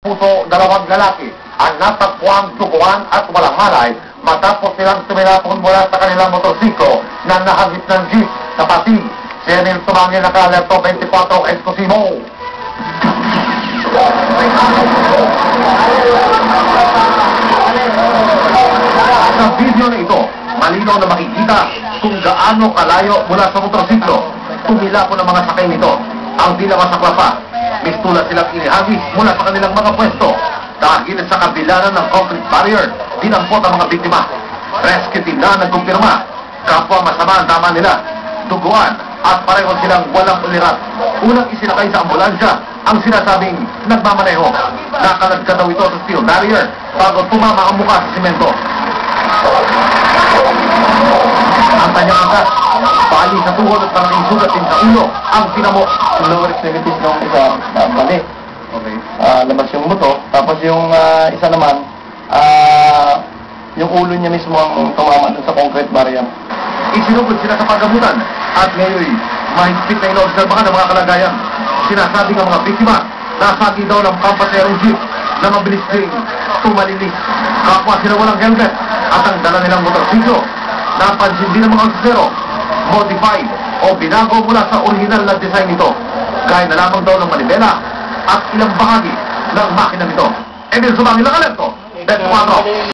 Puso, dalawang lalaki ang natagpuang duguan at walang malay matapos silang tumilapon mula sa kanilang motorsiklo na nahagip ng jeep sa Pasig. Si Enil Sumangil naka-alerto 24 Exclusivo. Sa video na ito, malinaw na makikita kung gaano kalayo mula sa motorsiklo tumilapon ang mga sakay nito. Ang tila masakla pa, mistulat silang inihagis mula sa kanilang mga pwesto dahil sa kabilanan ng concrete barrier, dinampot ang mga biktima. Rescue team na nagkumpirma, kapwa masama ang tama nila, duguan at pareho silang walang ulirat. Unang isinakay sa ambulansya ang sinasabing nagmamaneho. Nakalagka daw ito sa steel barrier bago tumama ang mukha sa simento. Ang kanyang angkas, bali sa tuhod at malaking sugat din sa ulo ang pinamo. Lower extremities ng isa na bali. Okay. Labas yung buto. Tapos yung isa naman, yung ulo niya mismo ang tumama dun sa concrete barrier. Isinugod sila sa paggamutan at ngayon mahigpit na inoobserbahan ng mga kalagayan. Sinasabi ng mga biktima, nasagi daw ng pampaserong jeep na mabilis ding tumalilis. Kapwa sila walang helmet at ang dala nilang motorsiklo. Napansin din ng mga opisero, modified o binago mula sa original na design nito. Gaya na lamang daw ng manibela at ilang bahagi ng makina nito. Enil Sumangil, naka-alerto, 24.